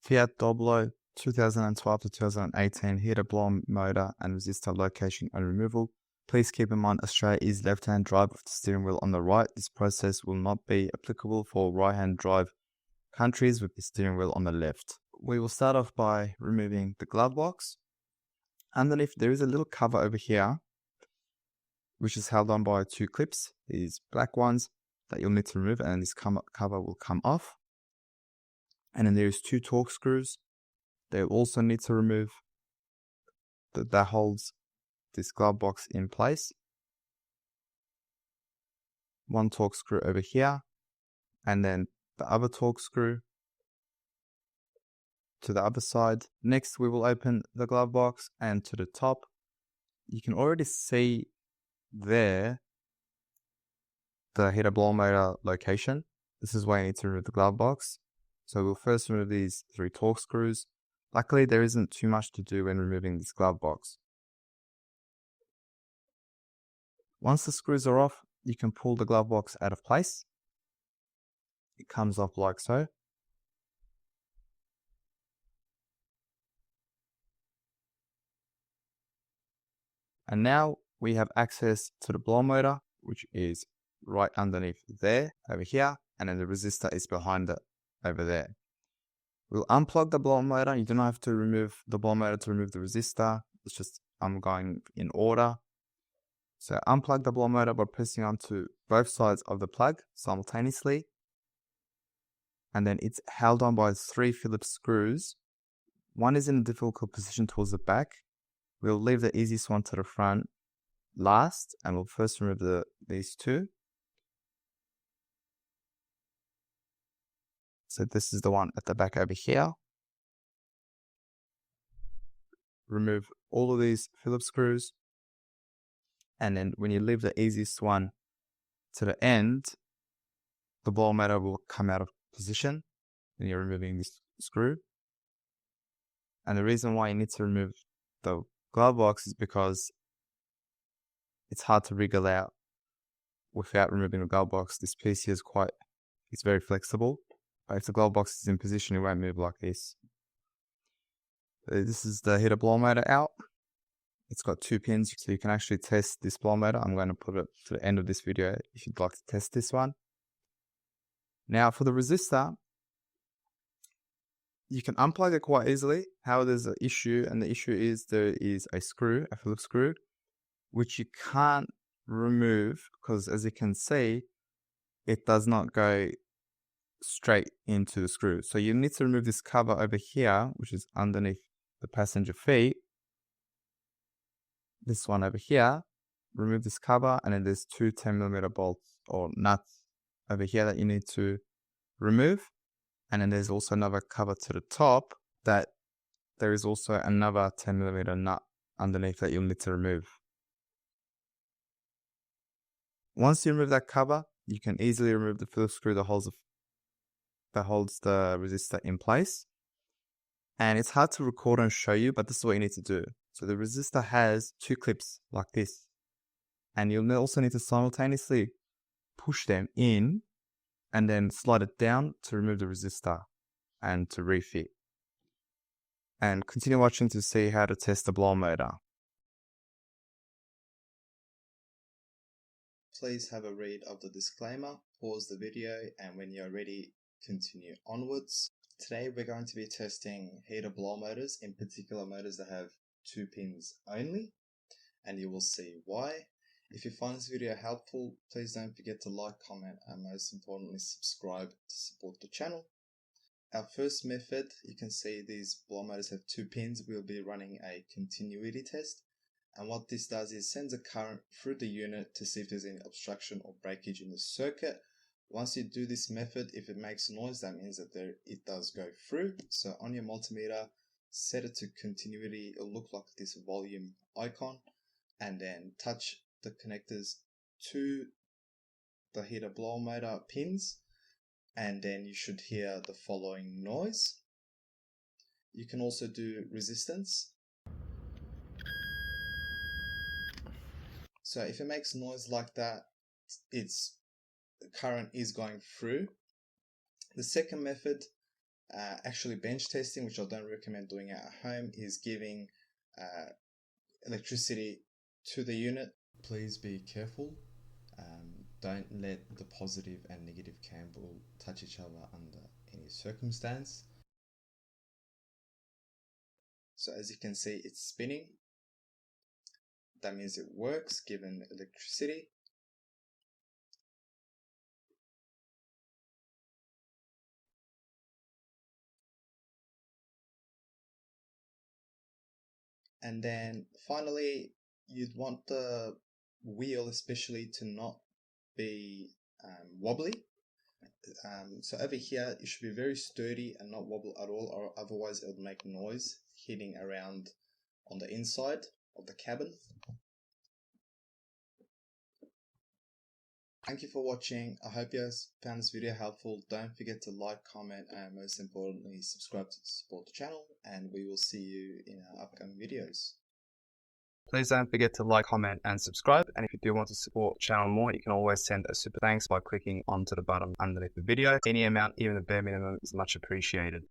Fiat Doblo 2012 to 2018 heater blower motor and resistor location and removal. Please keep in mind Australia is left-hand drive with the steering wheel on the right. This process will not be applicable for right-hand drive countries with the steering wheel on the left. We will start off by removing the glove box. Underneath there is a little cover over here which is held on by two clips, these black ones that you'll need to remove, and this cover will come off. And then there's two Torx screws they'll also need to remove that holds this glove box in place. One Torx screw over here, and then the other Torx screw to the other side. Next we will open the glove box, and to the top you can already see there the heater blower motor location. This is why you need to remove the glove box. So we'll first remove these three Torx screws. Luckily there isn't too much to do when removing this glove box. Once the screws are off, you can pull the glove box out of place. It comes off like so. And now we have access to the blower motor, which is right underneath there, over here, and then the resistor is behind it, over there. We'll unplug the blower motor. You do not have to remove the blower motor to remove the resistor. It's just, I'm going in order. So unplug the blower motor by pressing onto both sides of the plug simultaneously. And then it's held on by three Phillips screws. One is in a difficult position towards the back. We'll leave the easiest one to the front last, and we'll first remove these two. So this is the one at the back over here. Remove all of these Phillips screws. And then when you leave the easiest one to the end, the blower motor will come out of position and you're removing this screw. And the reason why you need to remove the glove box is because it's hard to wriggle out without removing the glove box. This piece here it's very flexible. But if the glove box is in position, it won't move like this. This is the heater blower motor out. It's got two pins, so you can actually test this blower motor. I'm going to put it to the end of this video if you'd like to test this one. Now for the resistor, you can unplug it quite easily. However, there's an issue, and the issue is there is a screw, a Phillips screw, which you can't remove because, as you can see, it does not go straight into the screw. So you need to remove this cover over here, which is underneath the passenger feet. This one over here, remove this cover, and then there's two 10mm bolts or nuts over here that you need to remove. And then there's also another cover to the top that there is also another 10mm nut underneath that you'll need to remove. Once you remove that cover, you can easily remove the Phillips screw that holds the resistor in place. And it's hard to record and show you, but this is what you need to do. So the resistor has two clips like this. And you'll also need to simultaneously push them in and then slide it down to remove the resistor and to refit. And continue watching to see how to test the blower motor. Please have a read of the disclaimer, pause the video, and when you're ready, continue onwards. Today we're going to be testing heater blower motors, in particular motors that have two pins only, and you will see why. If you find this video helpful, please don't forget to like, comment, and most importantly subscribe to support the channel. Our first method, you can see these blower motors have two pins. We'll be running a continuity test, and what this does is sends a current through the unit to see if there's any obstruction or breakage in the circuit. Once you do this method, if it makes noise, that means that it does go through. So on your multimeter, set it to continuity. It'll look like this volume icon, and then touch the connectors to the heater blower motor pins, and then you should hear the following noise. You can also do resistance. So if it makes noise like that, its current is going through. The second method, Actually, bench testing, which I don't recommend doing at home, is giving electricity to the unit. Please be careful. Don't let the positive and negative cable touch each other under any circumstance. So as you can see, it's spinning. That means it works given electricity. And then finally, you'd want the wheel especially to not be wobbly. So over here, it should be very sturdy and not wobble at all, or otherwise it would make noise hitting around on the inside of the cabin. Thank you for watching. I hope you guys found this video helpful. Don't forget to like, comment, and most importantly, subscribe to support the channel, and we will see you in our upcoming videos. Please don't forget to like, comment, and subscribe. And if you do want to support the channel more, you can always send a super thanks by clicking onto the button underneath the video. Any amount, even the bare minimum, is much appreciated.